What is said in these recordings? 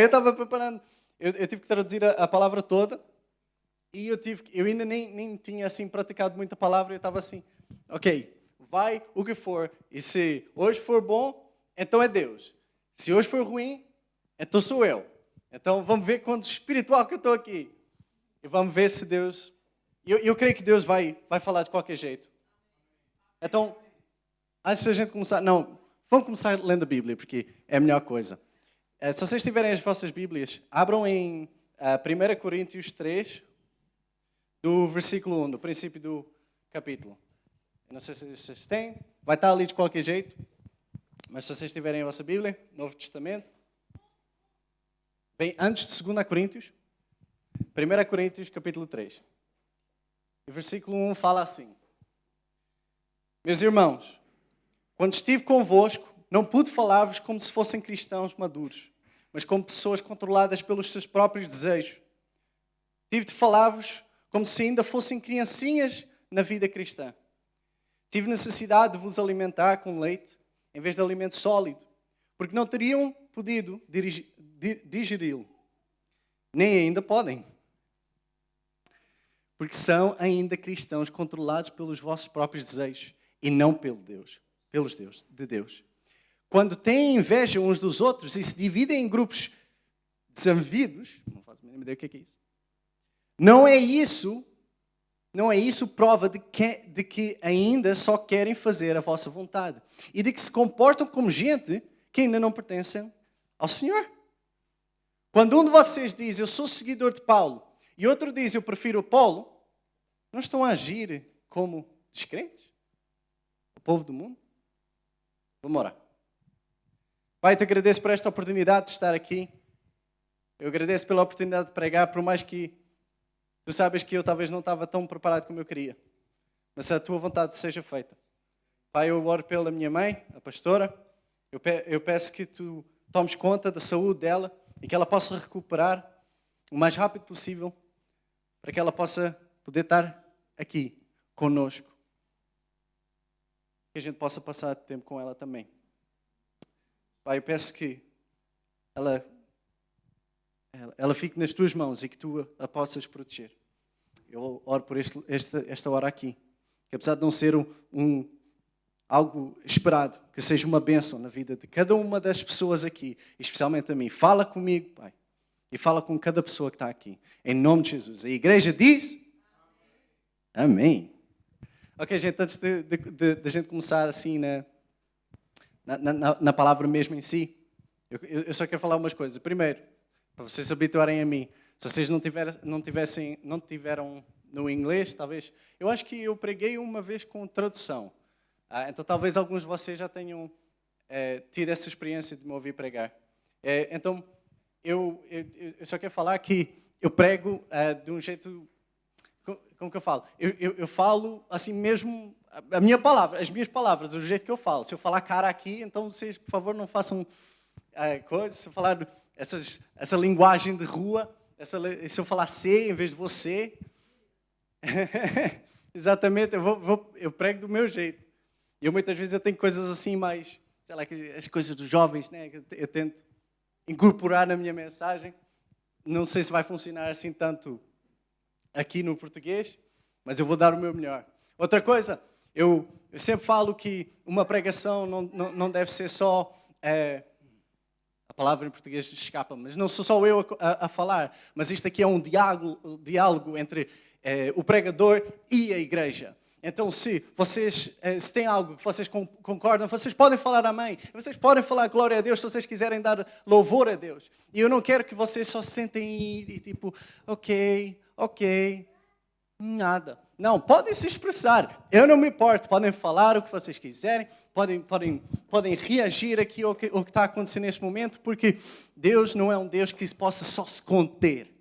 Aí eu estava preparando, eu tive que traduzir a palavra toda e eu ainda nem tinha assim praticado muita palavra. Eu estava assim, ok, vai o que for. E se hoje for bom, então é Deus. Se hoje for ruim, então sou eu. Então vamos ver quanto espiritual que eu estou aqui. E vamos ver se Deus... Eu creio que Deus vai falar de qualquer jeito. Então, antes da gente começar... Não, vamos começar lendo a Bíblia, porque é a melhor coisa. Se vocês tiverem as vossas Bíblias, abram em 1 Coríntios 3, do versículo 1, do princípio do capítulo. Eu não sei se vocês têm, vai estar ali de qualquer jeito, mas se vocês tiverem a vossa Bíblia, Novo Testamento, bem antes de 2 Coríntios, 1 Coríntios capítulo 3. O versículo 1 fala assim: Meus irmãos, quando estive convosco, não pude falar-vos como se fossem cristãos maduros, mas como pessoas controladas pelos seus próprios desejos. Tive de falar-vos como se ainda fossem criancinhas na vida cristã. Tive necessidade de vos alimentar com leite, em vez de alimento sólido, porque não teriam podido digeri-lo. Nem ainda podem. Porque são ainda cristãos controlados pelos vossos próprios desejos e não pelos de Deus. Quando têm inveja uns dos outros e se dividem em grupos desavidos, não faço a mínima ideia o que é isso. Não é isso prova de que ainda só querem fazer a vossa vontade e de que se comportam como gente que ainda não pertencem ao Senhor. Quando um de vocês diz, eu sou seguidor de Paulo, e outro diz, eu prefiro Apolo, não estão a agir como descrentes? O povo do mundo? Vamos orar. Pai, eu te agradeço por esta oportunidade de estar aqui. Eu agradeço pela oportunidade de pregar, por mais que tu sabes que eu talvez não estava tão preparado como eu queria. Mas a tua vontade seja feita. Pai, eu oro pela minha mãe, a pastora. Eu peço que tu tomes conta da saúde dela e que ela possa recuperar o mais rápido possível para que ela possa poder estar aqui conosco. Que a gente possa passar tempo com ela também. Pai, eu peço que ela fique nas tuas mãos e que tu a possas proteger. Eu oro por esta hora aqui. Que apesar de não ser algo esperado, que seja uma bênção na vida de cada uma das pessoas aqui, especialmente a mim. Fala comigo, Pai. E fala com cada pessoa que está aqui. Em nome de Jesus. A igreja diz... Amém. Ok, gente, antes de gente começar assim na palavra mesmo em si, eu só quero falar umas coisas. Primeiro, para vocês se habituarem a mim, se vocês não tiveram no inglês, talvez... Eu acho que eu preguei uma vez com tradução. Então talvez alguns de vocês já tenham tido essa experiência de me ouvir pregar. Então, eu só quero falar que eu prego de um jeito... Como que eu falo? Eu falo assim mesmo, as minhas palavras, o jeito que eu falo. Se eu falar cara aqui, então vocês, por favor, não façam coisas. Se eu falar essa linguagem de rua, se eu falar C em vez de você, exatamente, eu prego do meu jeito. E muitas vezes eu tenho coisas assim mais, sei lá, as coisas dos jovens, né, que eu tento incorporar na minha mensagem. Não sei se vai funcionar assim tanto aqui no português, mas eu vou dar o meu melhor. Outra coisa, eu sempre falo que uma pregação não deve ser só... a palavra em português escapa, mas não sou só eu a falar, mas isto aqui é um diálogo entre o pregador e a igreja. Então, se têm algo que vocês concordam, vocês podem falar amém. Vocês podem falar glória a Deus se vocês quiserem dar louvor a Deus. E eu não quero que vocês só se sentem e tipo, ok, nada. Não, podem se expressar. Eu não me importo. Podem falar o que vocês quiserem. Podem reagir aqui ao que está acontecendo neste momento, porque Deus não é um Deus que possa só se conter,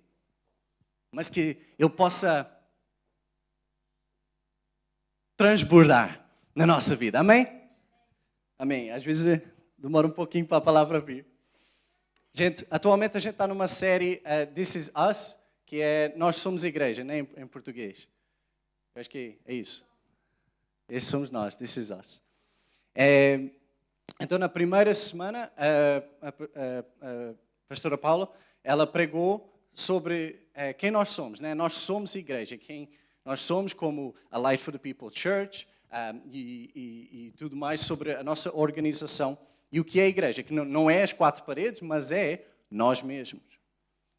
mas que Ele possa transbordar na nossa vida. Amém? Amém. Às vezes demora um pouquinho para a palavra vir. Gente, atualmente a gente está numa série This Is Us, que é Nós Somos Igreja, né, em português. Eu acho que é isso. Esses somos nós, This Is Us. Então, na primeira semana, a pastora Paula, ela pregou sobre quem nós somos, né? Nós somos igreja, quem nós somos como a Light for the People Church e tudo mais sobre a nossa organização e o que é a igreja, que não é as quatro paredes, mas é nós mesmos.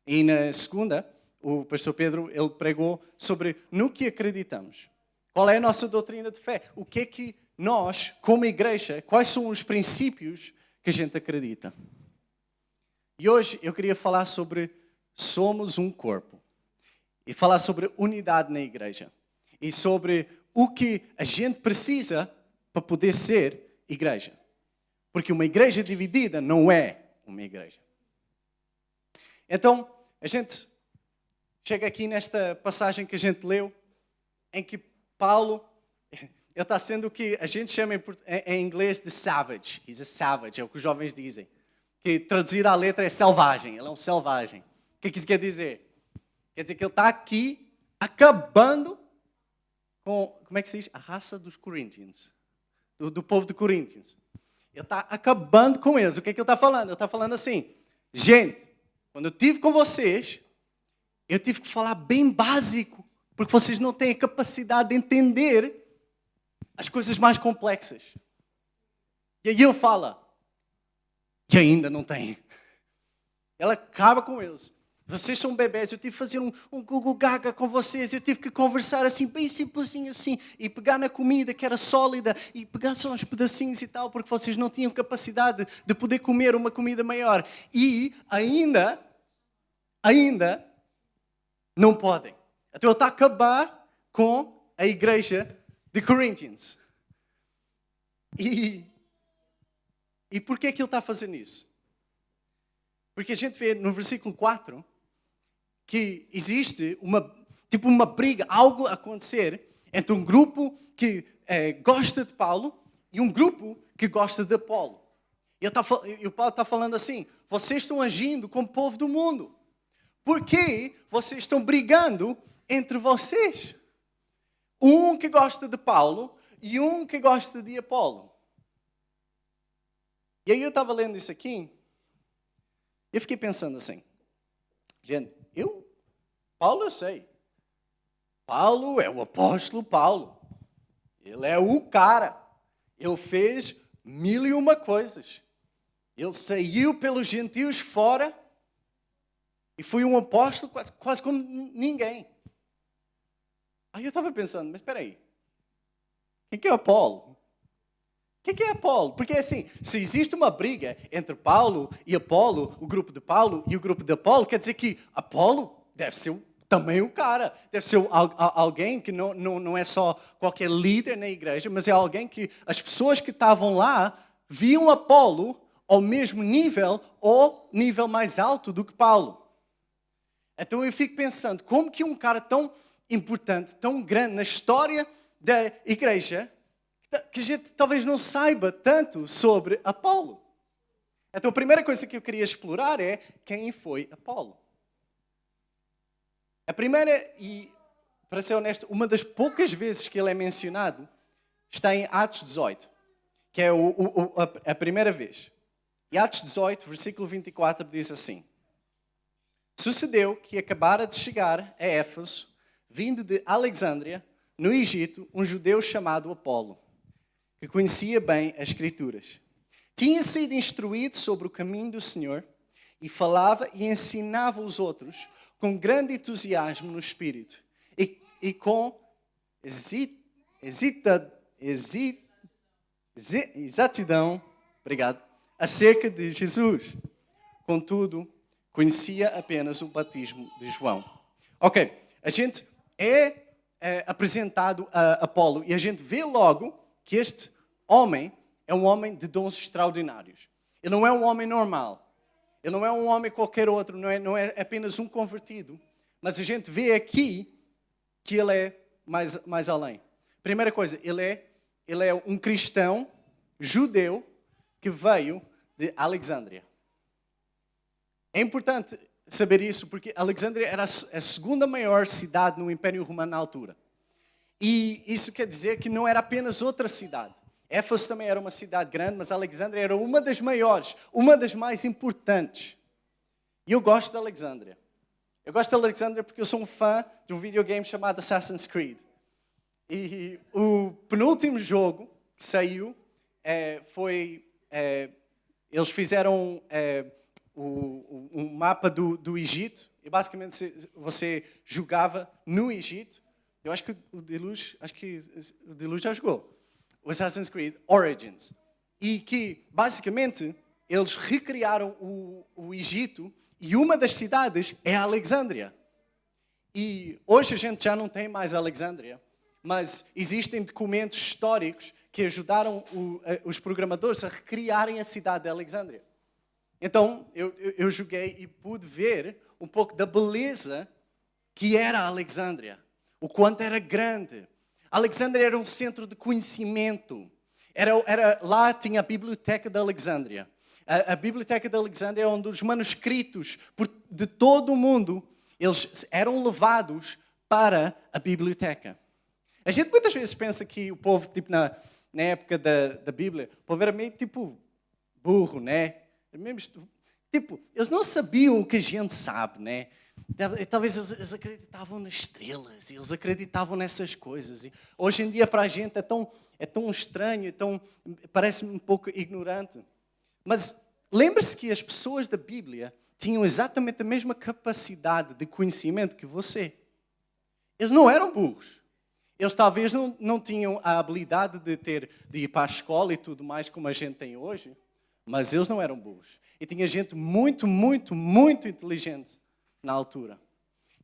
E na segunda, o pastor Pedro, ele pregou sobre no que acreditamos. Qual é a nossa doutrina de fé? O que é que nós, como igreja, quais são os princípios que a gente acredita? E hoje eu queria falar sobre somos um corpo. E falar sobre unidade na igreja. E sobre o que a gente precisa para poder ser igreja. Porque uma igreja dividida não é uma igreja. Então, a gente chega aqui nesta passagem que a gente leu, em que Paulo, ele está sendo o que a gente chama em inglês de savage. He's a savage, é o que os jovens dizem. Que traduzir a letra é selvagem, ele é um selvagem. O que isso quer dizer? Quer dizer que ele está aqui acabando com, como é que se diz? A raça dos Corinthians. Do povo de Coríntios. Ele está acabando com eles. O que é que ele está falando? Ele está falando assim, gente, quando eu estive com vocês, eu tive que falar bem básico, porque vocês não têm a capacidade de entender as coisas mais complexas. E aí ele fala, que ainda não tem. Ela acaba com eles. Vocês são bebés, eu tive que fazer um gugu gaga com vocês, eu tive que conversar assim, bem simplesinho assim, e pegar na comida que era sólida, e pegar só uns pedacinhos e tal, porque vocês não tinham capacidade de poder comer uma comida maior. E ainda não podem. Então ele está a acabar com a igreja de Corinthians. E por que é que ele está a fazer isso? Porque a gente vê no versículo 4 que existe uma briga, algo a acontecer entre um grupo que gosta de Paulo e um grupo que gosta de Apolo. E o Paulo está falando assim, vocês estão agindo como povo do mundo. Por que vocês estão brigando entre vocês? Um que gosta de Paulo e um que gosta de Apolo. E aí eu estava lendo isso aqui, eu fiquei pensando assim, gente, Paulo eu sei, Paulo é o apóstolo Paulo, ele é o cara, ele fez 1001 coisas, ele saiu pelos gentios fora e foi um apóstolo quase como ninguém. Aí eu estava pensando, mas espera aí, quem é Apolo? O que é Apolo? Porque assim, se existe uma briga entre Paulo e Apolo, o grupo de Paulo e o grupo de Apolo, quer dizer que Apolo deve ser também o cara. Deve ser alguém que não é só qualquer líder na igreja, mas é alguém que as pessoas que estavam lá viam Apolo ao mesmo nível ou nível mais alto do que Paulo. Então eu fico pensando, como que um cara tão importante, tão grande na história da igreja, que a gente talvez não saiba tanto sobre Apolo. Então a primeira coisa que eu queria explorar é quem foi Apolo. A primeira, e para ser honesto, uma das poucas vezes que ele é mencionado está em Atos 18, que é a primeira vez. E Atos 18, versículo 24, diz assim: sucedeu que acabara de chegar a Éfeso, vindo de Alexandria, no Egito, um judeu chamado Apolo, que conhecia bem as Escrituras. Tinha sido instruído sobre o caminho do Senhor e falava e ensinava os outros com grande entusiasmo no Espírito e com exatidão, obrigado, acerca de Jesus. Contudo, conhecia apenas o batismo de João. Ok, a gente é apresentado a Apolo e a gente vê logo que este homem é um homem de dons extraordinários. Ele não é um homem normal. Ele não é um homem qualquer outro, não é apenas um convertido. Mas a gente vê aqui que ele é mais além. Primeira coisa, ele é um cristão judeu que veio de Alexandria. É importante saber isso porque Alexandria era a segunda maior cidade no Império Romano na altura. E isso quer dizer que não era apenas outra cidade. Éfeso também era uma cidade grande, mas Alexandria era uma das maiores, uma das mais importantes. E eu gosto de Alexandria. Eu gosto de Alexandria porque eu sou um fã de um videogame chamado Assassin's Creed. E o penúltimo jogo que saiu foi... eles fizeram um mapa do Egito. E basicamente você jogava no Egito. Eu acho que o Deluge já jogou. O Assassin's Creed Origins. E que, basicamente, eles recriaram o Egito e uma das cidades é Alexandria. E hoje a gente já não tem mais Alexandria, mas existem documentos históricos que ajudaram os programadores a recriarem a cidade de Alexandria. Então, eu joguei e pude ver um pouco da beleza que era a Alexandria. O quanto era grande. Alexandria era um centro de conhecimento. Lá tinha a Biblioteca de Alexandria. A Biblioteca de Alexandria é onde os manuscritos de todo o mundo eles eram levados para a biblioteca. A gente muitas vezes pensa que o povo, tipo, na época da Bíblia, o povo era meio tipo burro, né? Tipo, eles não sabiam o que a gente sabe, né? Talvez eles acreditavam nas estrelas, eles acreditavam nessas coisas. E hoje em dia para a gente é tão estranho, parece-me um pouco ignorante. Mas lembre-se que as pessoas da Bíblia tinham exatamente a mesma capacidade de conhecimento que você. Eles não eram burros. Eles talvez não tinham a habilidade de ir para a escola e tudo mais como a gente tem hoje, mas eles não eram burros. E tinha gente muito, muito, muito inteligente na altura.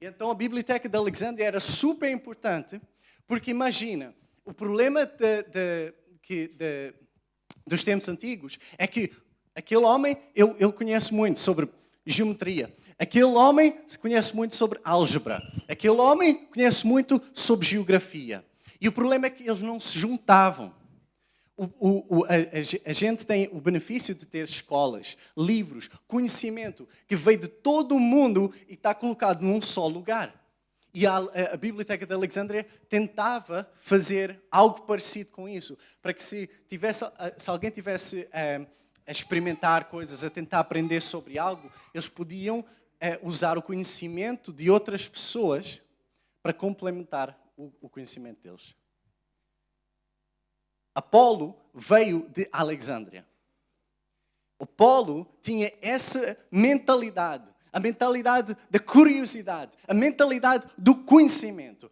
E então a Biblioteca de Alexandria era super importante, porque imagina, o problema dos tempos antigos é que aquele homem, ele conhece muito sobre geometria. Aquele homem conhece muito sobre álgebra. Aquele homem conhece muito sobre geografia. E o problema é que eles não se juntavam. A gente tem o benefício de ter escolas, livros, conhecimento que veio de todo o mundo e está colocado num só lugar. E a Biblioteca de Alexandria tentava fazer algo parecido com isso, para que se alguém tivesse a experimentar coisas, a tentar aprender sobre algo, eles podiam usar o conhecimento de outras pessoas para complementar o conhecimento deles. Apolo veio de Alexandria. Apolo tinha essa mentalidade, a mentalidade da curiosidade, a mentalidade do conhecimento,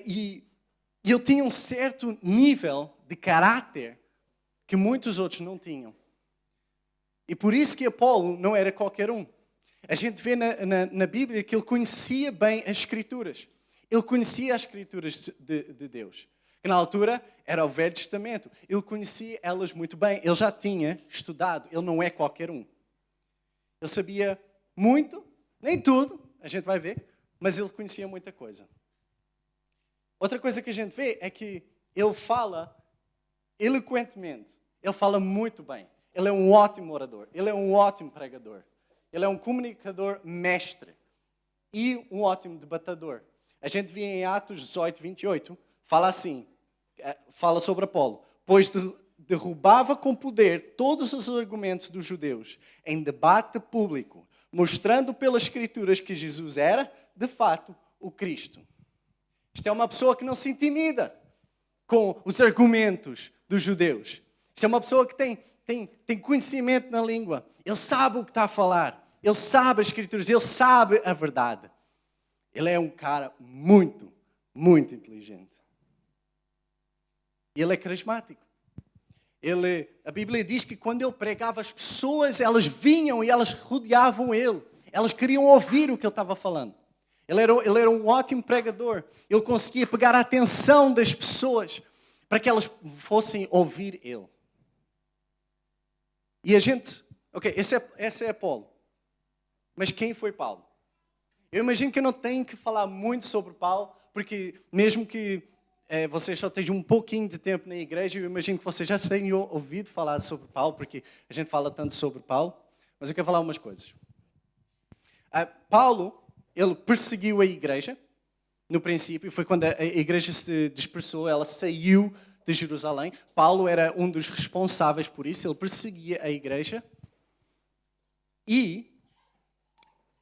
e ele tinha um certo nível de caráter que muitos outros não tinham. E por isso que Apolo não era qualquer um. A gente vê na Bíblia que ele conhecia bem as Escrituras. Ele conhecia as Escrituras de Deus. Que na altura era o Velho Testamento. Ele conhecia elas muito bem. Ele já tinha estudado. Ele não é qualquer um. Ele sabia muito, nem tudo, a gente vai ver, mas ele conhecia muita coisa. Outra coisa que a gente vê é que ele fala eloquentemente. Ele fala muito bem. Ele é um ótimo orador. Ele é um ótimo pregador. Ele é um comunicador mestre. E um ótimo debatedor. A gente vê em Atos 18, 28, fala assim, fala sobre Apolo. Pois derrubava com poder todos os argumentos dos judeus em debate público, mostrando pelas Escrituras que Jesus era, de fato, o Cristo. Isto é uma pessoa que não se intimida com os argumentos dos judeus. Isto é uma pessoa que tem conhecimento na língua. Ele sabe o que está a falar. Ele sabe as Escrituras. Ele sabe a verdade. Ele é um cara muito, muito inteligente. E ele é carismático. A Bíblia diz que quando ele pregava, as pessoas, elas vinham e elas rodeavam ele. Elas queriam ouvir o que ele estava falando. Ele era um ótimo pregador. Ele conseguia pegar a atenção das pessoas para que elas fossem ouvir ele. E a gente... Ok, esse é Apolo. Mas quem foi Paulo? Eu imagino que eu não tenho que falar muito sobre Paulo, porque mesmo que vocês só tenham um pouquinho de tempo na igreja, eu imagino que vocês já tenham ouvido falar sobre Paulo, porque a gente fala tanto sobre Paulo. Mas eu quero falar umas coisas. Paulo, ele perseguiu a igreja, no princípio, foi quando a igreja se dispersou, ela saiu de Jerusalém. Paulo era um dos responsáveis por isso, ele perseguia a igreja. E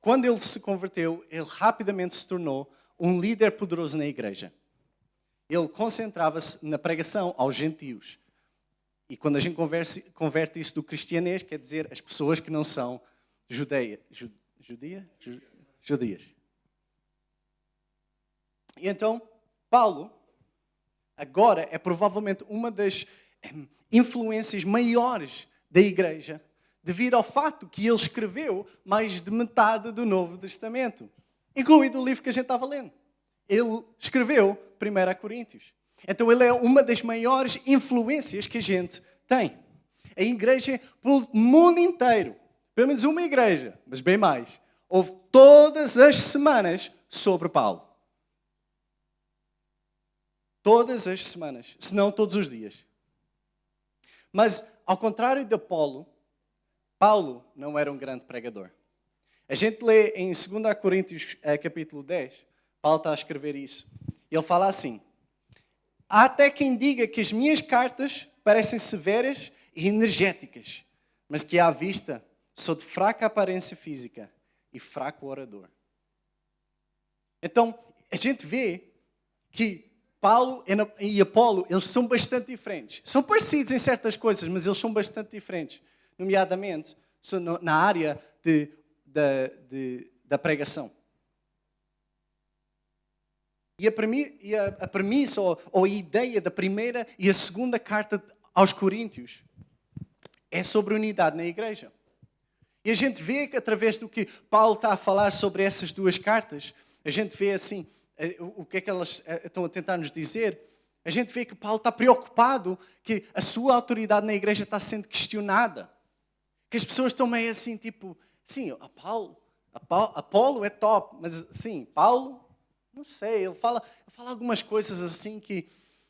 quando ele se converteu, ele rapidamente se tornou um líder poderoso na igreja. Ele concentrava-se na pregação aos gentios. E quando a gente converte isso do cristianês, quer dizer as pessoas que não são judias. E então, Paulo, agora, é provavelmente uma das influências maiores da igreja, devido ao fato que ele escreveu mais de metade do Novo Testamento, incluído o livro que a gente estava lendo. Ele escreveu 1 Coríntios. Então ele é uma das maiores influências que a gente tem. A igreja, pelo mundo inteiro, pelo menos uma igreja, mas bem mais, ouve todas as semanas sobre Paulo. Todas as semanas, se não todos os dias. Mas, ao contrário de Apolo, Paulo não era um grande pregador. A gente lê em 2 Coríntios, capítulo 10, Paulo está a escrever isso. Ele fala assim: há até quem diga que as minhas cartas parecem severas e energéticas, mas que à vista sou de fraca aparência física e fraco orador. Então, a gente vê que Paulo e Apolo, eles são bastante diferentes. São parecidos em certas coisas, mas eles são bastante diferentes. Nomeadamente, na área da pregação. E a premissa ou a ideia da primeira e a segunda carta aos Coríntios é sobre unidade na igreja. E a gente vê que através do que Paulo está a falar sobre essas duas cartas, a gente vê assim, o que é que elas estão a tentar nos dizer. A gente vê que Paulo está preocupado que a sua autoridade na igreja está sendo questionada. Que as pessoas estão meio assim, tipo, sim, Apolo é top, mas sim, Paulo, não sei, ele fala algumas coisas assim que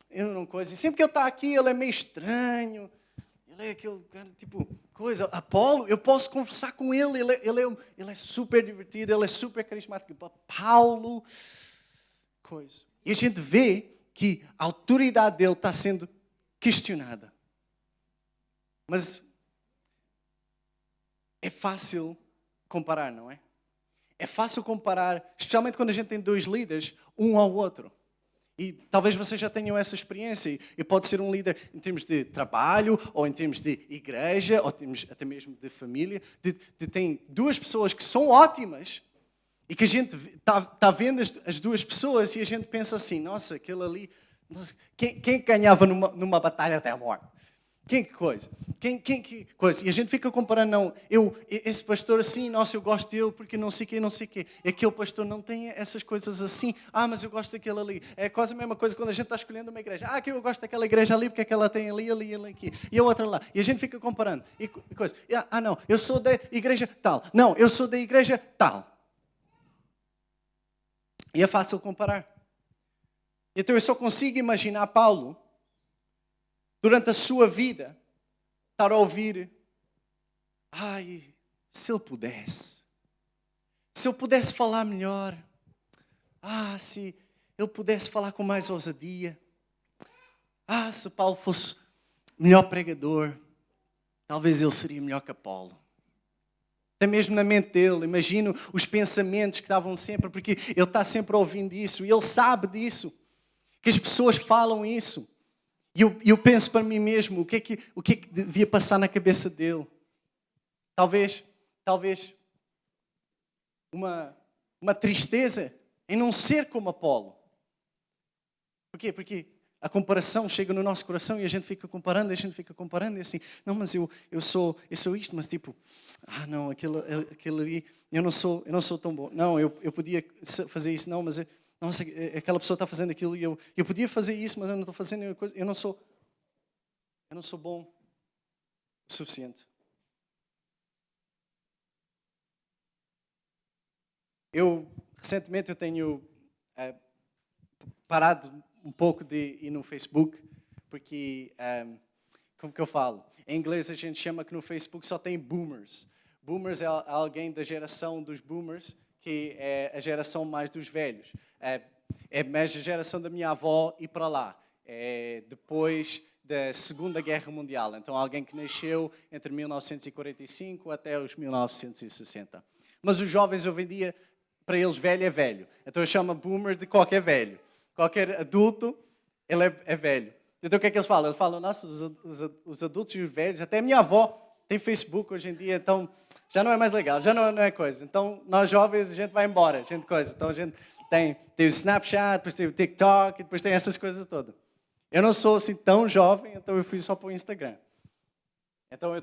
eu não coisa. Sempre que ele está aqui, ele é meio estranho. Ele é aquele cara, tipo, coisa. Apolo, eu posso conversar com ele, ele é super divertido, ele é super carismático. Paulo, coisa. E a gente vê que a autoridade dele está sendo questionada. Mas é fácil comparar, não é? É fácil comparar, especialmente quando a gente tem dois líderes, um ao outro. E talvez vocês já tenham essa experiência. E pode ser um líder em termos de trabalho, ou em termos de igreja, ou em termos até mesmo de família. Tem duas pessoas que são ótimas e que a gente está vendo as duas pessoas e a gente pensa assim, nossa, aquele ali, nossa, quem ganhava numa batalha até a morte? Quem que coisa? Quem que coisa? E a gente fica comparando, não, esse pastor assim, nossa, eu gosto dele porque não sei o quê. E aquele pastor não tem essas coisas assim. Mas eu gosto daquele ali. É quase a mesma coisa quando a gente está escolhendo uma igreja. Que eu gosto daquela igreja ali porque é que ela tem ali, aqui. E a outra lá. E a gente fica comparando. E coisa. Não, eu sou da igreja tal. Não, eu sou da igreja tal. E é fácil comparar. Então eu só consigo imaginar Paulo durante a sua vida, estar a ouvir, se ele pudesse. Se eu pudesse falar melhor. Se eu pudesse falar com mais ousadia. Se Paulo fosse melhor pregador, talvez ele seria melhor que Apolo. Até mesmo na mente dele, imagino os pensamentos que estavam sempre, porque ele está sempre ouvindo isso, e ele sabe disso, que as pessoas falam isso. E eu penso para mim mesmo, o que é que devia passar na cabeça dele? Talvez uma tristeza em não ser como Apolo. Porquê? Porque a comparação chega no nosso coração e a gente fica comparando, e assim, não, mas eu sou isto, mas tipo, não, aquele ali, eu não sou tão bom. Não, eu podia fazer isso, não, mas nossa, aquela pessoa está fazendo aquilo e eu podia fazer isso, mas eu não estou fazendo coisa. Eu não sou bom o suficiente. Recentemente eu tenho parado um pouco de ir no Facebook, porque, como que eu falo? Em inglês a gente chama que no Facebook só tem boomers. Boomers é alguém da geração dos boomers, que é a geração mais dos velhos. É mais a geração da minha avó e para lá. É depois da Segunda Guerra Mundial. Então, alguém que nasceu entre 1945 até os 1960. Mas os jovens, hoje em dia, para eles, velho é velho. Então eu chamo boomer de qualquer velho. Qualquer adulto, ele é velho. Então o que é que eles falam? Eles falam, nossa, os adultos e os velhos, até a minha avó tem Facebook hoje em dia, então já não é mais legal, já não é coisa. Então nós jovens, a gente vai embora, a gente coisa. Então a gente tem o Snapchat, depois tem o TikTok, depois tem essas coisas todas. Eu não sou assim tão jovem, então eu fui só para o Instagram. Então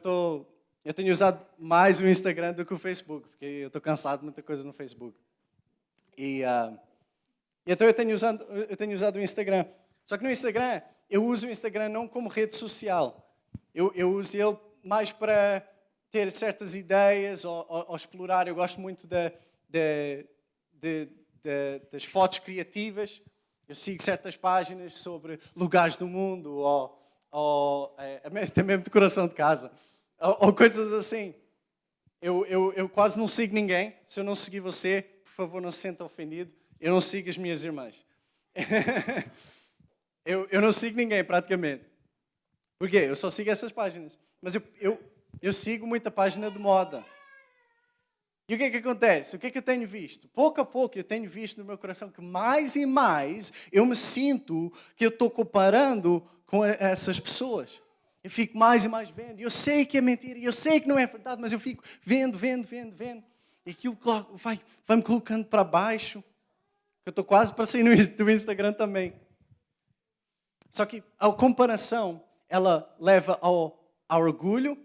eu tenho usado mais o Instagram do que o Facebook, porque eu estou cansado de muita coisa no Facebook. Então eu tenho usado o Instagram. Só que no Instagram, eu uso o Instagram não como rede social. Eu uso ele mais para ter certas ideias ou explorar. Eu gosto muito das fotos criativas. Eu sigo certas páginas sobre lugares do mundo ou até mesmo decoração de casa. Ou coisas assim. Eu quase não sigo ninguém. Se eu não seguir você, por favor, não se sinta ofendido. Eu não sigo as minhas irmãs. eu não sigo ninguém, praticamente. Por quê? Eu só sigo essas páginas. Mas eu sigo muita página de moda. E o que é que acontece? O que é que eu tenho visto? Pouco a pouco eu tenho visto no meu coração que mais e mais eu me sinto que eu estou comparando com essas pessoas. Eu fico mais e mais vendo. Eu sei que é mentira, eu sei que não é verdade, mas eu fico vendo. E aquilo vai-me colocando para baixo. Eu estou quase para sair do Instagram também. Só que a comparação, ela leva ao orgulho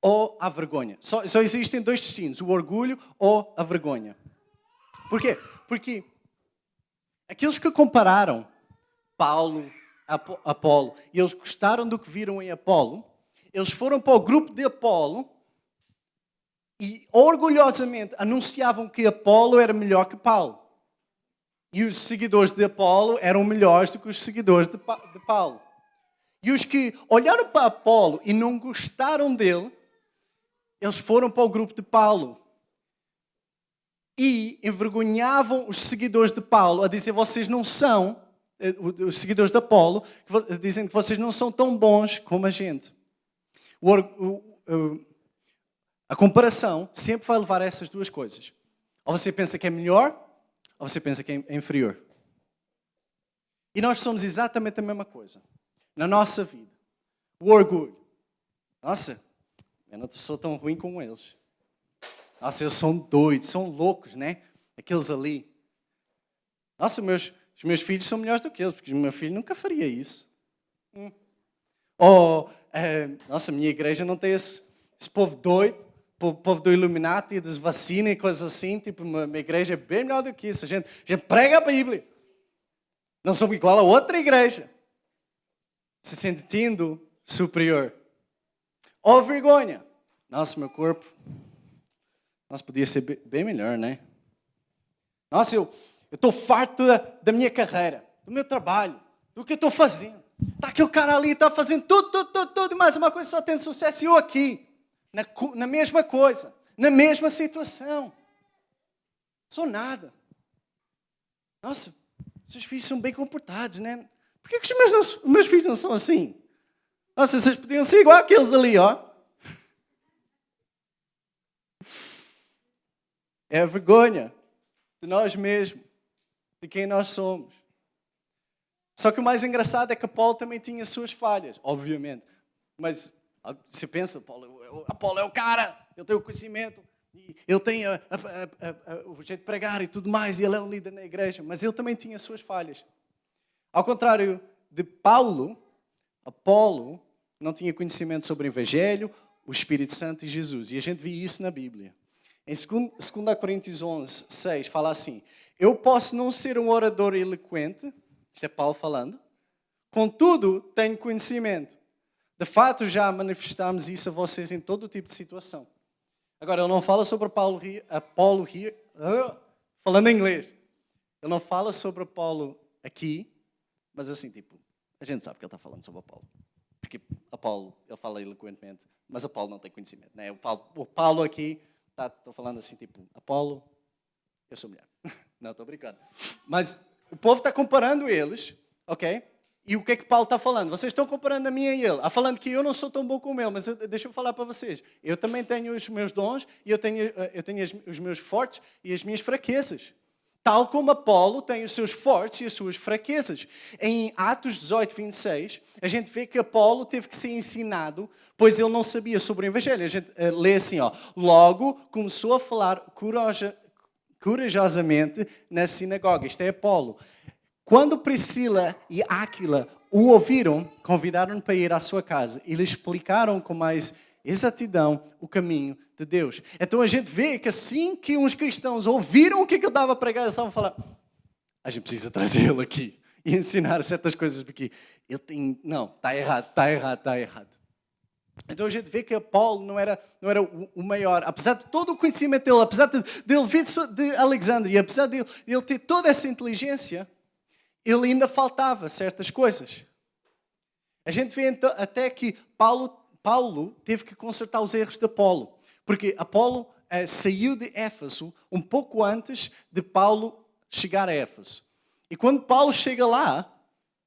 ou à vergonha. Só existem dois destinos, o orgulho ou a vergonha. Por quê? Porque aqueles que compararam Paulo, Apolo, e eles gostaram do que viram em Apolo, eles foram para o grupo de Apolo e orgulhosamente anunciavam que Apolo era melhor que Paulo. E os seguidores de Apolo eram melhores do que os seguidores de Paulo. E os que olharam para Apolo e não gostaram dele, eles foram para o grupo de Paulo. E envergonhavam os seguidores de Paulo a dizer, vocês não são, os seguidores de Apolo, dizem que vocês não são tão bons como a gente. A comparação sempre vai levar a essas duas coisas. Ou você pensa que é melhor, ou você pensa que é inferior. E nós somos exatamente a mesma coisa. Na nossa vida. O orgulho. Nossa, eu não sou tão ruim como eles. Nossa, eles são doidos, são loucos, né? Aqueles ali. Nossa, os meus filhos são melhores do que eles, porque o meu filho nunca faria isso. Nossa, a minha igreja não tem esse povo doido. O povo do Illuminati, das vacinas e coisas assim, tipo, uma igreja é bem melhor do que isso. A gente prega a Bíblia. Não somos igual a outra igreja. Se sentindo superior. Ou vergonha. Nossa, meu corpo. Nossa, podia ser bem melhor, né? Nossa, eu estou farto da minha carreira, do meu trabalho, do que eu estou fazendo. Está aquele cara ali, está fazendo tudo, e mais uma coisa, só tendo sucesso. E eu aqui. Na mesma coisa, na mesma situação. Sou nada. Nossa, seus filhos são bem comportados, né? Por que os meus filhos não são assim? Nossa, vocês podiam ser igual aqueles ali, ó. É a vergonha de nós mesmos, de quem nós somos. Só que o mais engraçado é que Apolo também tinha suas falhas, obviamente. Mas você pensa, Apolo é o cara, ele tem o conhecimento, ele tem o jeito de pregar e tudo mais, e ele é um líder na igreja, mas ele também tinha suas falhas. Ao contrário de Paulo, Apolo não tinha conhecimento sobre o Evangelho, o Espírito Santo e Jesus, e a gente vê isso na Bíblia. Em 2 Coríntios 11, 6, fala assim, eu posso não ser um orador eloquente, isto é Paulo falando, contudo tenho conhecimento. De fato, já manifestámos isso a vocês em todo tipo de situação. Agora, ele não fala sobre Apolo here, falando em inglês. Ele não fala sobre Apolo aqui, mas assim, tipo, a gente sabe que ele está falando sobre Apolo. Porque Apolo, ele fala eloquentemente, mas Apolo não tem conhecimento. Né? O Paulo aqui, estou falando assim, tipo, Apolo, eu sou mulher. Não, estou brincando. Mas o povo está comparando eles, ok? E o que é que Paulo está falando? Vocês estão comparando a mim e ele. Falando que eu não sou tão bom como ele, mas deixa-me falar para vocês. Eu também tenho os meus dons e eu tenho os meus fortes e as minhas fraquezas. Tal como Apolo tem os seus fortes e as suas fraquezas. Em Atos 18, 26, a gente vê que Apolo teve que ser ensinado, pois ele não sabia sobre o Evangelho. A gente lê assim, logo começou a falar corajosamente na sinagoga. Isto é Apolo. Quando Priscila e Áquila o ouviram, convidaram-no para ir à sua casa e lhe explicaram com mais exatidão o caminho de Deus. Então a gente vê que assim que uns cristãos ouviram o que ele estava a pregar, eles estavam a falar, a gente precisa trazê-lo aqui e ensinar certas coisas aqui. Não, está errado. Então a gente vê que Paulo não era o maior, apesar de todo o conhecimento dele, apesar de ele vir de Alexandria, apesar de ele ter toda essa inteligência, ele ainda faltava certas coisas. A gente vê então, até que Paulo teve que consertar os erros de Apolo. Porque Apolo saiu de Éfeso um pouco antes de Paulo chegar a Éfeso. E quando Paulo chega lá,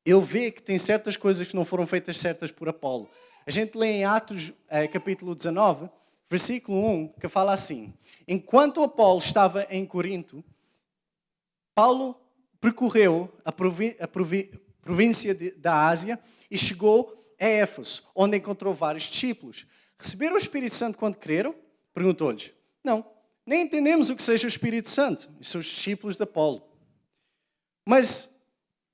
ele vê que tem certas coisas que não foram feitas certas por Apolo. A gente lê em Atos capítulo 19, versículo 1, que fala assim: enquanto Apolo estava em Corinto, Paulo percorreu a província da Ásia e chegou a Éfeso, onde encontrou vários discípulos. Receberam o Espírito Santo quando creram? Perguntou-lhes. Não, nem entendemos o que seja o Espírito Santo. E são os discípulos de Apolo. Mas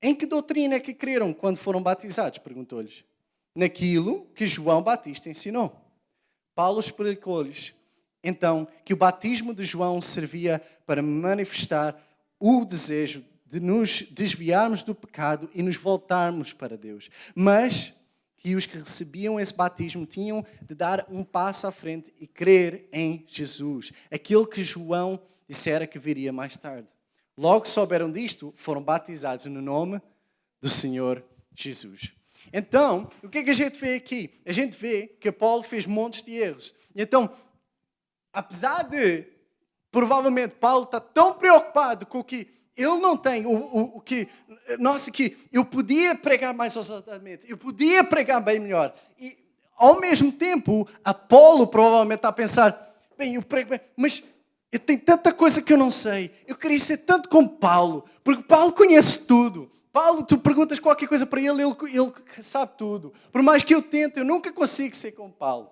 em que doutrina é que creram quando foram batizados? Perguntou-lhes. Naquilo que João Batista ensinou. Paulo explicou-lhes, então, que o batismo de João servia para manifestar o desejo de nos desviarmos do pecado e nos voltarmos para Deus. Mas que os que recebiam esse batismo tinham de dar um passo à frente e crer em Jesus, aquele que João dissera que viria mais tarde. Logo que souberam disto, foram batizados no nome do Senhor Jesus. Então, o que é que a gente vê aqui? A gente vê que Apolo fez montes de erros. Então, apesar de, provavelmente, Paulo está tão preocupado com o que ele não tem, que eu podia pregar mais ousadamente, eu podia pregar bem melhor. E, ao mesmo tempo, Apolo provavelmente está a pensar, bem, eu prego bem, mas eu tenho tanta coisa que eu não sei. Eu queria ser tanto como Paulo, porque Paulo conhece tudo. Paulo, tu perguntas qualquer coisa para ele sabe tudo. Por mais que eu tente, eu nunca consigo ser como Paulo.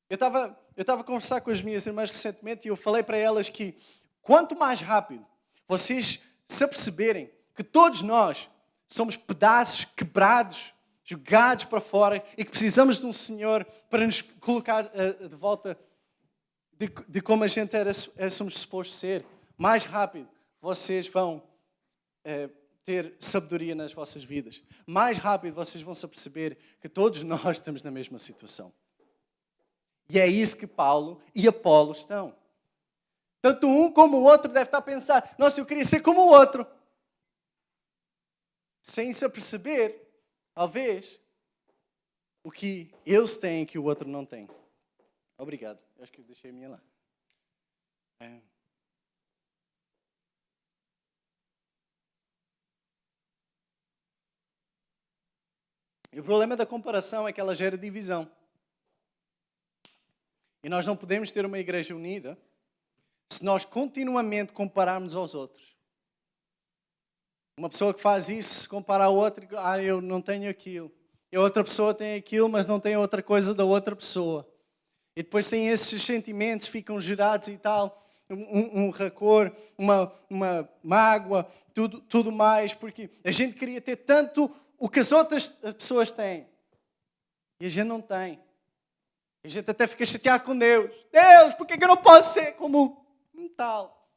Eu estava a conversar com as minhas irmãs recentemente e eu falei para elas que quanto mais rápido vocês se aperceberem que todos nós somos pedaços quebrados, jogados para fora e que precisamos de um Senhor para nos colocar de volta de como a gente somos supostos ser, mais rápido vocês vão ter sabedoria nas vossas vidas. Mais rápido vocês vão se aperceber que todos nós estamos na mesma situação. E é isso que Paulo e Apolo estão. Tanto um como o outro deve estar a pensar, nossa, eu queria ser como o outro. Sem se aperceber, talvez, o que eles têm que o outro não tem. Obrigado. Eu acho que eu deixei a minha lá. E o problema da comparação é que ela gera divisão. E nós não podemos ter uma igreja unida se nós continuamente compararmos aos outros. Uma pessoa que faz isso, se compara a outra, eu não tenho aquilo. E a outra pessoa tem aquilo, mas não tem outra coisa da outra pessoa. E depois sem esses sentimentos ficam gerados e tal, um rancor, uma mágoa, tudo mais, porque a gente queria ter tanto o que as outras pessoas têm. E a gente não tem. A gente até fica chateado com Deus. Deus, por que eu não posso ser como um tal?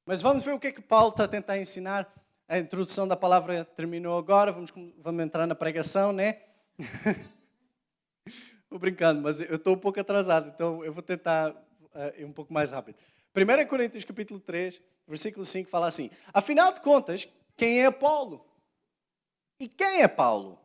Mas vamos ver o que é que Paulo está a tentar ensinar. A introdução da palavra terminou agora. Vamos entrar na pregação, né? Estou brincando, mas eu estou um pouco atrasado. Então eu vou tentar ir um pouco mais rápido. 1 Coríntios capítulo 3, versículo 5 fala assim. Afinal de contas, quem é Apolo? E quem é Paulo?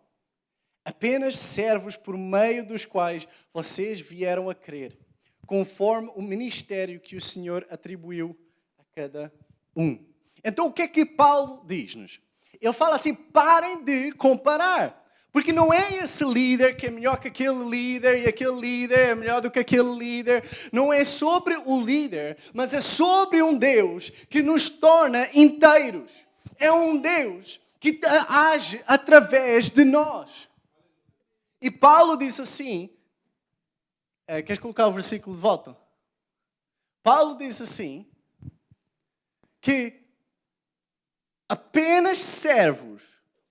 Apenas servos por meio dos quais vocês vieram a crer, conforme o ministério que o Senhor atribuiu a cada um. Então, o que é que Paulo diz-nos? Ele fala assim, parem de comparar. Porque não é esse líder que é melhor que aquele líder e aquele líder é melhor do que aquele líder. Não é sobre o líder, mas é sobre um Deus que nos torna inteiros. É um Deus que age através de nós. E Paulo diz assim, queres colocar o versículo de volta? Paulo diz assim, que apenas servos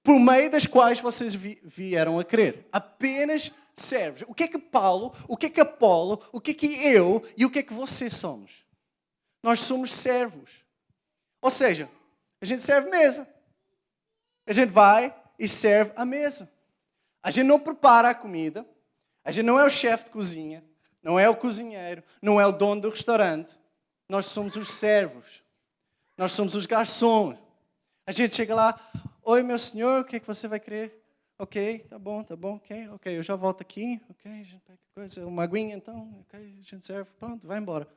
por meio das quais vocês vieram a crer. Apenas servos. O que é que Paulo, o que é que Apolo, o que é que eu e o que é que você somos? Nós somos servos. Ou seja, a gente serve mesa. A gente vai e serve a mesa. A gente não prepara a comida. A gente não é o chefe de cozinha. Não é o cozinheiro. Não é o dono do restaurante. Nós somos os servos. Nós somos os garçons. A gente chega lá, oi meu senhor, o que é que você vai querer? Ok, tá bom, ok, eu já volto aqui, ok, a gente pega coisa, uma aguinha então, ok, a gente serve, pronto, vai embora.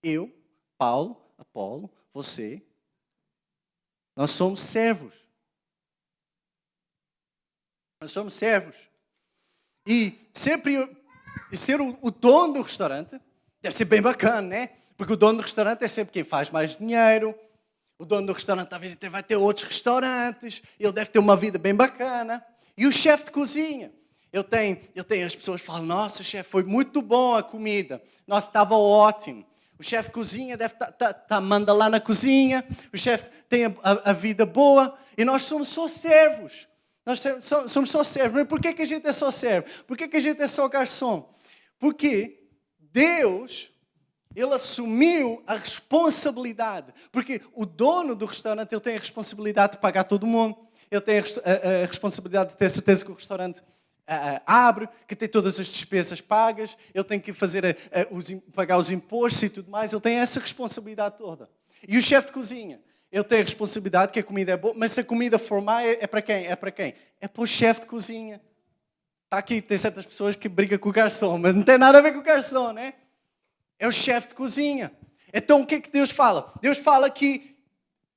Eu, Paulo, Apolo, você, nós somos servos. Nós somos servos. E ser o dono do restaurante deve ser bem bacana, né? Porque o dono do restaurante é sempre quem faz mais dinheiro. O dono do restaurante talvez vai ter outros restaurantes. Ele deve ter uma vida bem bacana. E o chefe de cozinha. Eu tenho as pessoas que falam, nossa, chefe, foi muito bom a comida. Nossa, estava ótimo. O chefe de cozinha deve manda lá na cozinha. O chefe tem a vida boa. E nós somos só servos. Nós somos só servos. Mas por que a gente é só servo? Por que a gente é só garçom? Porque Deus... Ele assumiu a responsabilidade. Porque o dono do restaurante, ele tem a responsabilidade de pagar todo mundo. Ele tem a responsabilidade de ter certeza que o restaurante abre, que tem todas as despesas pagas. Ele tem que pagar os impostos e tudo mais. Ele tem essa responsabilidade toda. E o chefe de cozinha, ele tem a responsabilidade que a comida é boa. Mas se a comida for má, é para quem? É para quem? É para o chefe de cozinha. Está aqui, tem certas pessoas que brigam com o garçom, mas não tem nada a ver com o garçom, né? É o chefe de cozinha. Então o que é que Deus fala? Deus fala que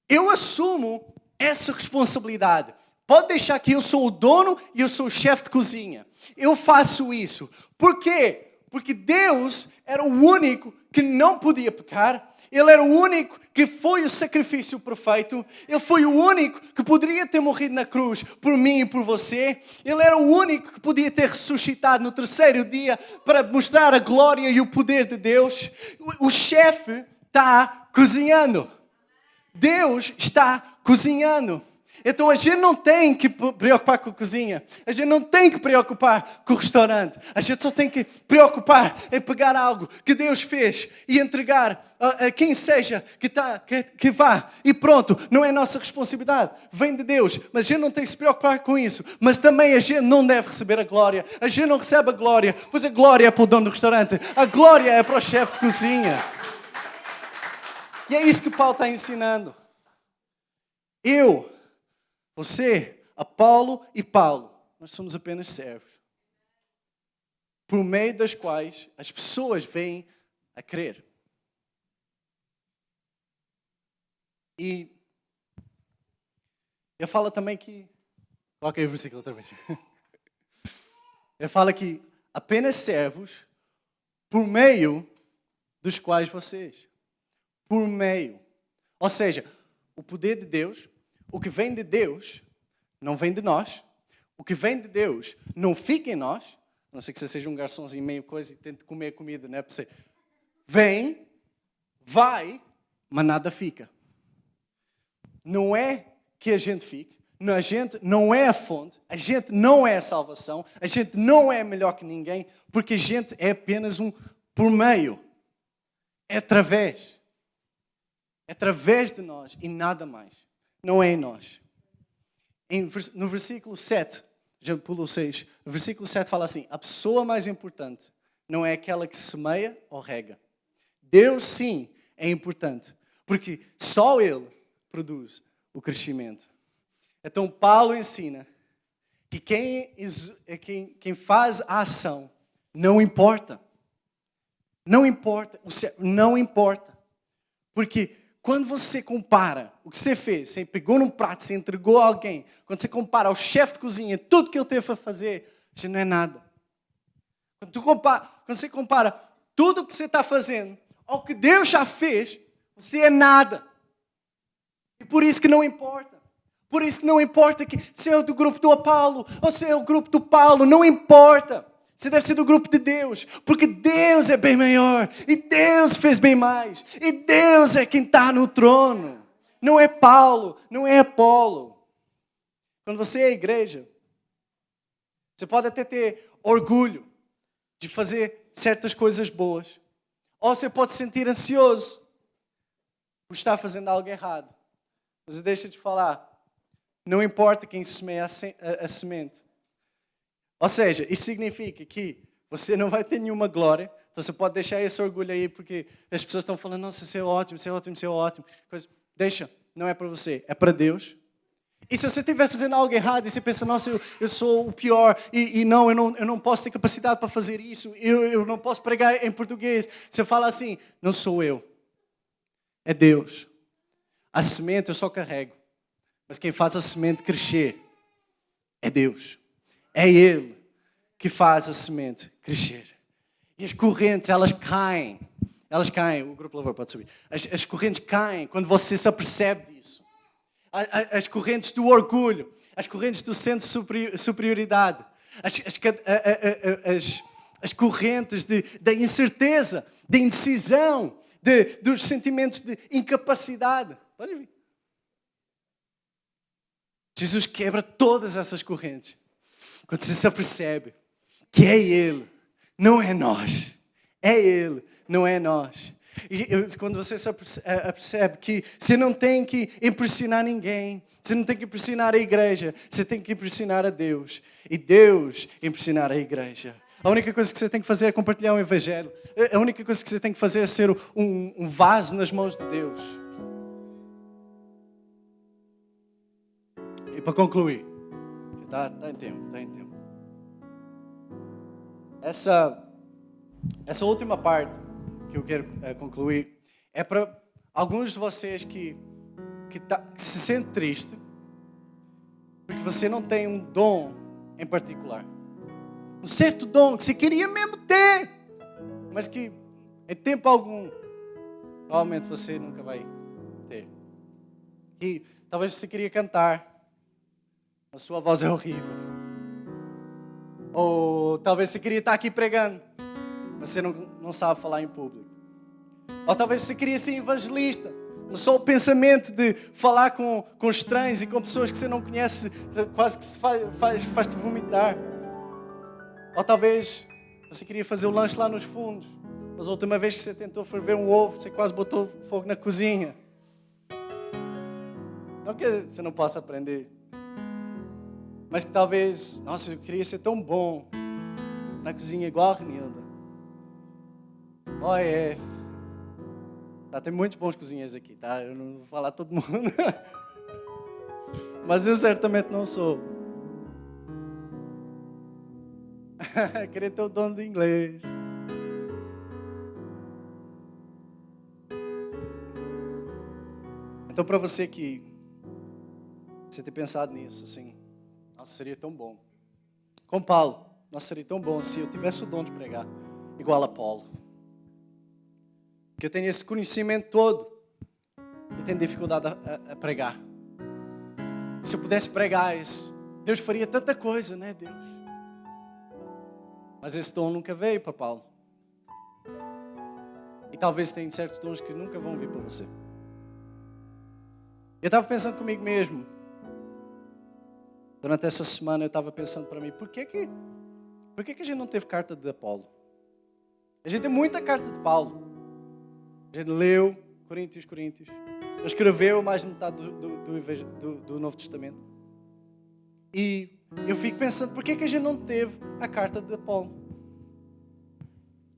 eu assumo essa responsabilidade. Pode deixar que eu sou o dono e eu sou o chefe de cozinha. Eu faço isso. Por quê? Porque Deus era o único que não podia pecar. Ele era o único que foi o sacrifício perfeito. Ele foi o único que poderia ter morrido na cruz por mim e por você. Ele era o único que podia ter ressuscitado no terceiro dia para mostrar a glória e o poder de Deus. O chefe está cozinhando. Deus está cozinhando. Então a gente não tem que preocupar com a cozinha. A gente não tem que preocupar com o restaurante. A gente só tem que preocupar em pegar algo que Deus fez e entregar a quem seja que vá. E pronto, não é nossa responsabilidade. Vem de Deus. Mas a gente não tem que se preocupar com isso. Mas também a gente não deve receber a glória. A gente não recebe a glória, pois a glória é para o dono do restaurante. A glória é para o chefe de cozinha. E é isso que Paulo está ensinando. Você, Apolo e Paulo, nós somos apenas servos. Por meio das quais as pessoas vêm a crer. E ele fala também que... Coloca aí o versículo outra vez. Ele fala que apenas servos por meio dos quais vocês. Por meio. Ou seja, o poder de Deus... O que vem de Deus não vem de nós. O que vem de Deus não fica em nós. A não ser que você seja um garçomzinho meio coisa e tente comer a comida, não é para você. Vem, vai, mas nada fica. Não é que a gente fique. A gente não é a fonte. A gente não é a salvação. A gente não é melhor que ninguém. Porque a gente é apenas um por meio. É através. É através de nós e nada mais. Não é em nós. No versículo 7, já pulou 6, no versículo 7 fala assim, a pessoa mais importante não é aquela que semeia ou rega. Deus sim é importante, porque só Ele produz o crescimento. Então Paulo ensina que quem faz a ação não importa. Não importa. Não importa. Porque quando você compara o que você fez, você pegou num prato, você entregou a alguém, quando você compara ao chefe de cozinha, tudo que ele teve a fazer, já não é nada. Quando você compara tudo o que você está fazendo ao que Deus já fez, você é nada. E por isso que não importa. Por isso que não importa que se é do grupo do Apolo ou se é o grupo do Paulo, não importa. Você deve ser do grupo de Deus, porque Deus é bem maior, e Deus fez bem mais, e Deus é quem está no trono. Não é Paulo, não é Apolo. Quando você é a igreja, você pode até ter orgulho de fazer certas coisas boas, ou você pode se sentir ansioso por estar fazendo algo errado. Mas deixa eu te falar, não importa quem semeia a semente. Ou seja, isso significa que você não vai ter nenhuma glória. Então você pode deixar esse orgulho aí, porque as pessoas estão falando, nossa, isso é ótimo, isso é ótimo, isso é ótimo. Deixa, não é para você, é para Deus. E se você estiver fazendo algo errado e você pensa, nossa, eu sou o pior, e não, eu não posso ter capacidade para fazer isso, eu não posso pregar em português. Você fala assim, não sou eu, é Deus. A semente eu só carrego, mas quem faz a semente crescer é Deus. É Ele que faz a semente crescer. E as correntes, elas caem. O grupo louvor pode subir. As correntes caem quando você se apercebe disso. As correntes do orgulho, as correntes do senso de superioridade, as correntes da incerteza, da indecisão, dos sentimentos de incapacidade. Pode vir. Jesus quebra todas essas correntes. Quando você se apercebe que é Ele, não é nós. É Ele, não é nós. E quando você se apercebe que você não tem que impressionar ninguém, você não tem que impressionar a igreja, você tem que impressionar a Deus. E Deus impressionar a igreja. A única coisa que você tem que fazer é compartilhar o Evangelho. A única coisa que você tem que fazer é ser um vaso nas mãos de Deus. E para concluir, está em tempo. Essa última parte que eu quero concluir é para alguns de vocês que se sentem tristes porque você não tem um dom em particular. Um certo dom que você queria mesmo ter, mas que em tempo algum provavelmente você nunca vai ter. E talvez você queria cantar, a sua voz é horrível. Ou talvez você queria estar aqui pregando, mas você não sabe falar em público. Ou talvez você queria ser evangelista, mas só o pensamento de falar com estranhos e com pessoas que você não conhece quase que faz-te vomitar. Ou talvez você queria fazer o lanche lá nos fundos, mas a última vez que você tentou ferver um ovo, você quase botou fogo na cozinha. Não que você não possa aprender, mas que talvez, nossa, eu queria ser tão bom na cozinha igual a Renilda. Tem muitos bons cozinheiros aqui, tá? Eu não vou falar todo mundo. Mas eu certamente não sou. Queria ter o dom de inglês. Então, para você ter pensado nisso, assim, nossa, seria tão bom. Com Paulo, nossa, seria tão bom se eu tivesse o dom de pregar igual a Paulo. Que eu tenho esse conhecimento todo e tenho dificuldade a pregar. Se eu pudesse pregar isso, Deus faria tanta coisa, né, Deus? Mas esse dom nunca veio para Paulo. E talvez tenha certos dons que nunca vão vir para você. Eu estava pensando comigo mesmo. Durante essa semana eu estava pensando para mim, por que a gente não teve carta de Apolo? A gente tem muita carta de Paulo. A gente leu Coríntios. Ele escreveu mais de metade do Novo Testamento. E eu fico pensando, por que a gente não teve a carta de Apolo?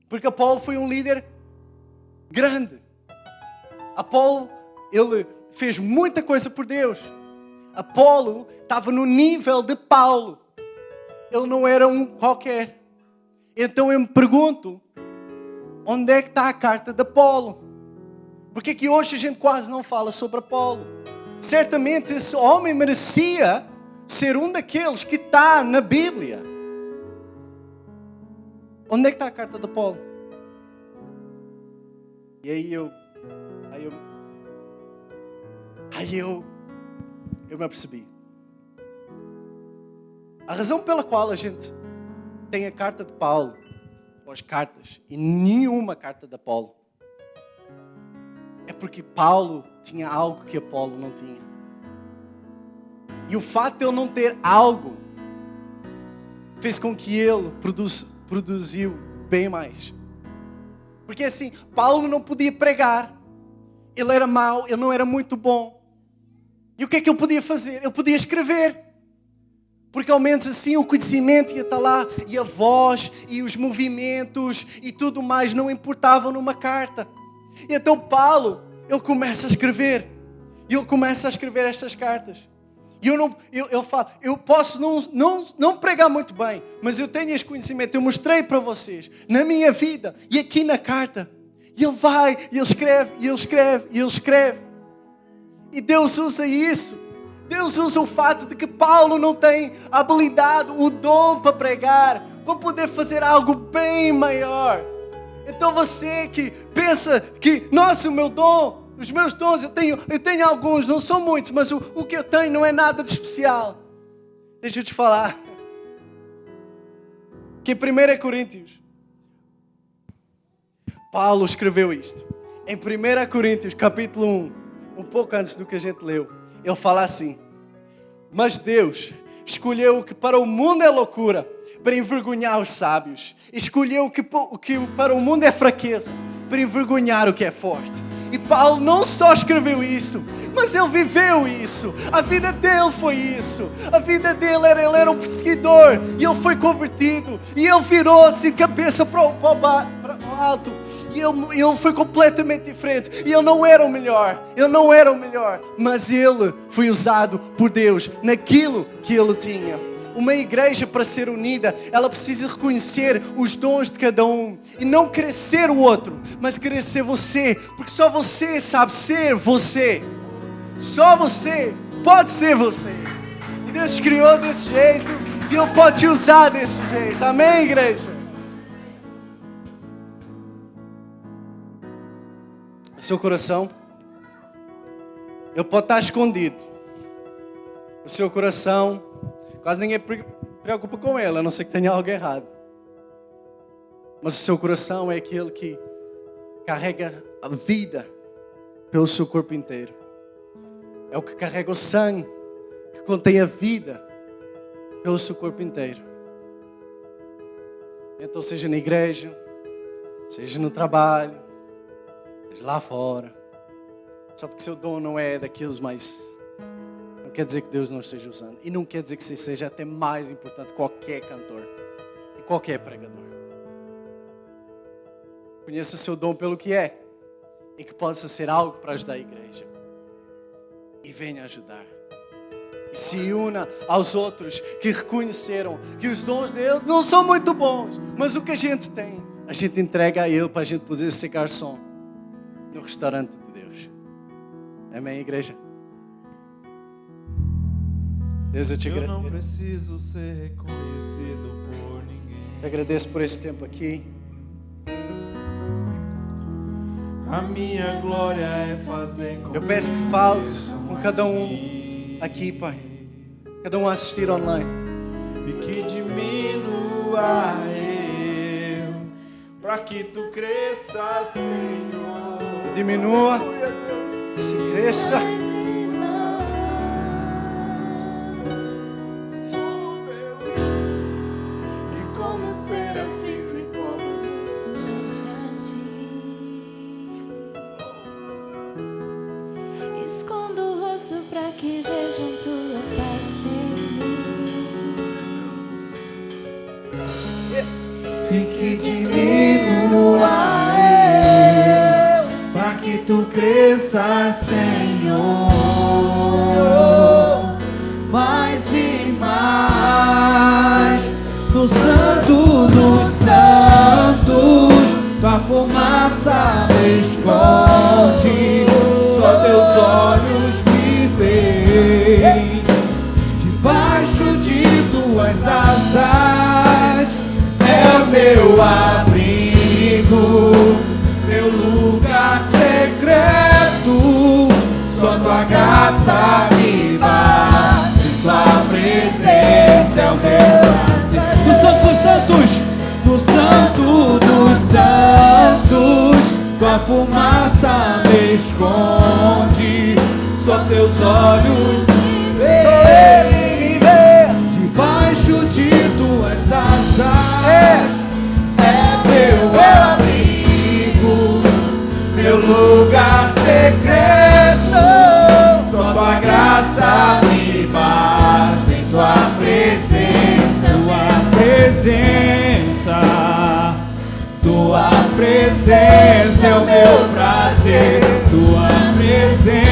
Porque Apolo foi um líder grande. Apolo, ele fez muita coisa por Deus. Apolo estava no nível de Paulo. Ele não era um qualquer. Então eu me pergunto, onde é que está a carta de Apolo? Por que que hoje a gente quase não fala sobre Apolo? Certamente esse homem merecia ser um daqueles que está na Bíblia. Onde é que está a carta de Apolo? E aí eu me apercebi. A razão pela qual a gente tem a carta de Paulo, ou as cartas, e nenhuma carta de Apolo, é porque Paulo tinha algo que Apolo não tinha. E o fato de ele não ter algo fez com que ele produziu bem mais. Porque assim, Paulo não podia pregar. Ele era mau, ele não era muito bom. E o que é que ele podia fazer? Ele podia escrever. Porque ao menos assim o conhecimento ia estar lá, e a voz, e os movimentos, e tudo mais não importavam numa carta. E então Paulo, ele começa a escrever. E ele começa a escrever estas cartas. E ele fala, eu posso não pregar muito bem, mas eu tenho este conhecimento, eu mostrei para vocês, na minha vida, e aqui na carta. E ele vai, e ele escreve, e ele escreve, e ele escreve. E Deus usa isso. Deus usa o fato de que Paulo não tem a habilidade, o dom para pregar, para poder fazer algo bem maior. Então você que pensa que, nossa, o meu dom, os meus dons, eu tenho alguns, não são muitos, mas o que eu tenho não é nada de especial. Deixa eu te falar. Que em 1 Coríntios, Paulo escreveu isto. Em 1 Coríntios, capítulo 1, um pouco antes do que a gente leu, ele fala assim: mas Deus escolheu o que para o mundo é loucura, para envergonhar os sábios. Escolheu o que para o mundo é fraqueza, para envergonhar o que é forte. E Paulo não só escreveu isso, mas ele viveu isso. A vida dele foi isso. A vida dele ele era um perseguidor, e ele foi convertido, e ele virou-se de cabeça para o alto. E ele foi completamente diferente. E ele não era o melhor. Mas ele foi usado por Deus naquilo que ele tinha. Uma igreja, para ser unida, ela precisa reconhecer os dons de cada um. E não querer ser o outro, mas querer ser você. Porque só você sabe ser você. Só você pode ser você. E Deus te criou desse jeito. E Ele pode te usar desse jeito. Amém, igreja? O seu coração, ele pode estar escondido. O seu coração, quase ninguém preocupa com ele, a não ser que tenha algo errado. Mas o seu coração é aquele que carrega a vida pelo seu corpo inteiro. É o que carrega o sangue, que contém a vida pelo seu corpo inteiro. Então seja na igreja, seja no trabalho, lá fora, só porque seu dom não é daqueles mais, não quer dizer que Deus não esteja usando, e não quer dizer que você seja até mais importante que qualquer cantor e qualquer pregador. Conheça o seu dom pelo que é, e que possa ser algo para ajudar a igreja, e venha ajudar, e se una aos outros que reconheceram que os dons deles não são muito bons, mas o que a gente tem, a gente entrega a Ele para a gente poder ser garçom no restaurante de Deus. Amém, igreja? Deus, eu te agradeço. Eu não preciso ser reconhecido por ninguém. Eu agradeço por esse tempo aqui. A minha glória é fazer com eu peço que fales com cada um aqui, Pai. Cada um a assistir online. E que diminua eu, para que Tu cresça, Senhor. Diminua, se cresça. E como serafins que cobram somente a Ti. Escondo o rosto para que vejam Tua face em mim. E que diminua para que Tu cresça, Senhor, mais e mais, no Santo dos Santos, Tua fumaça me esconde. teus olhos me veem, debaixo de tuas asas é o meu abrigo, meu lugar secreto. Só tua graça me basta, tua presença é o meu prazer. No Santo dos Santos, no Santo dos Santos, tua fumaça me esconde, só teus olhos Só Ele me vê. debaixo de tuas asas é meu abrigo, meu lugar secreto. Só tua graça me basta, em tua presença, tua presença é o meu prazer, tua presença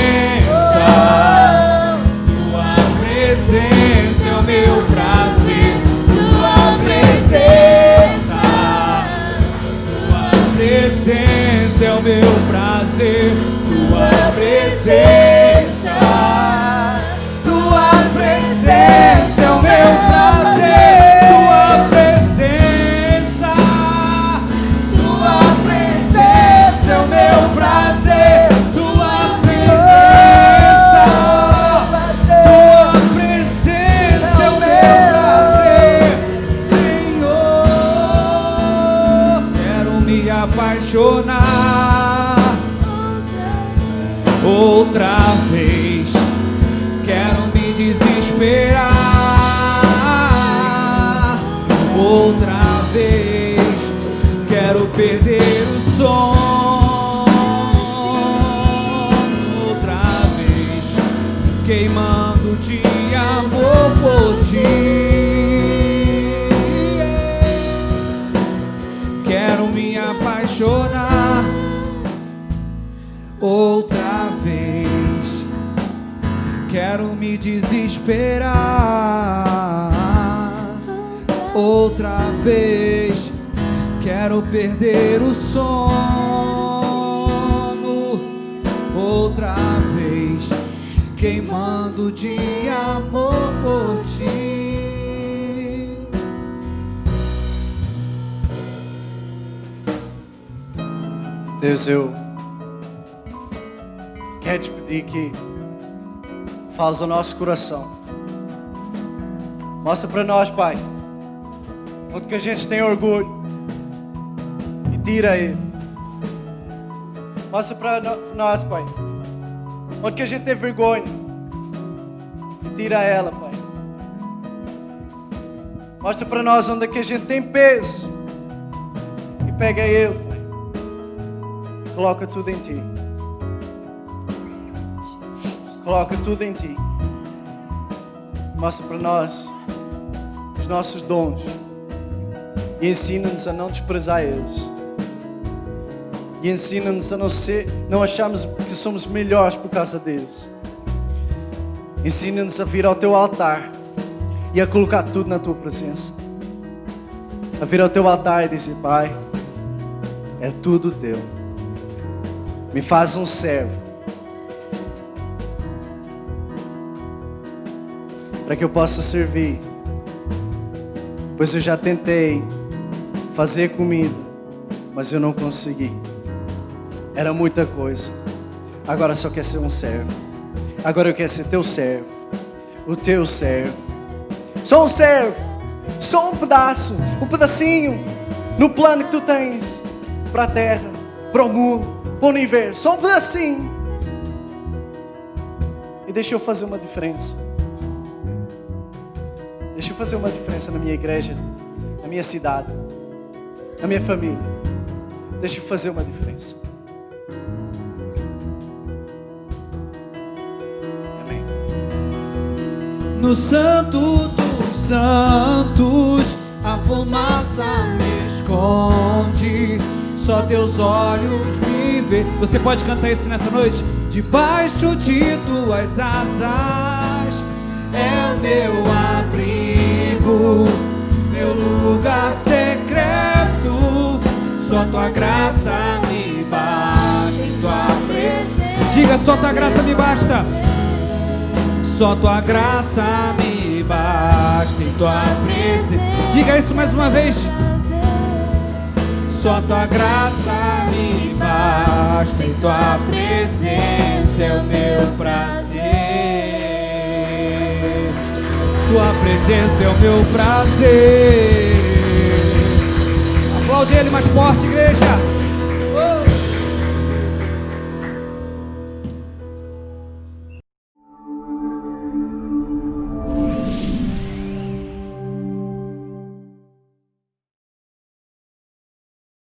é o meu prazer, tua presença é o meu prazer, tua presença é o meu prazer, tua presença é o meu prazer, tua presença é o meu prazer, Senhor. Quero me apaixonar outra vez, quero me desesperar outra vez, quero perder o sono outra vez, queimando de amor por ti. Quero me apaixonar outra vez, quero me desesperar outra vez, quero perder o sono outra vez, queimando de amor por ti. Deus, eu quero te pedir que fales ao nosso coração. Mostra para nós, Pai, onde que a gente tem orgulho e tira ele. Mostra para nós, Pai, onde que a gente tem vergonha e tira ela, Pai. Mostra para nós onde é que a gente tem peso e pega ele, Pai. Coloca tudo em ti. Coloca tudo em ti. Mostra para nós os nossos dons e ensina-nos a não desprezar eles. E ensina-nos a não acharmos que somos melhores por causa deles. Ensina-nos a vir ao teu altar e a colocar tudo na tua presença. A vir ao teu altar e dizer: Pai, é tudo teu. Me faz um servo, para que eu possa servir, pois eu já tentei fazer comida, mas eu não consegui. Era muita coisa. Agora só quer ser um servo. Agora eu quero ser teu servo, o teu servo. Só um servo, só um pedaço, um pedacinho no plano que tu tens para a terra, para o mundo, para o universo. Só um pedacinho. E deixa eu fazer uma diferença. Deixa eu fazer uma diferença na minha igreja, na minha cidade, na minha família. Deixa eu fazer uma diferença. Amém. No Santo dos Santos, a fumaça me esconde, só teus olhos me vê. Você pode cantar isso nessa noite? Debaixo de tuas asas é o meu abrigo, meu lugar secreto. Só tua graça me basta, em tua presença Diga, só tua graça me basta. Só tua graça me basta em tua presença. Diga isso mais uma vez. Só tua graça me basta em tua presença é o meu prazer. Tua presença é o meu prazer. Aplaude ele mais forte, igreja.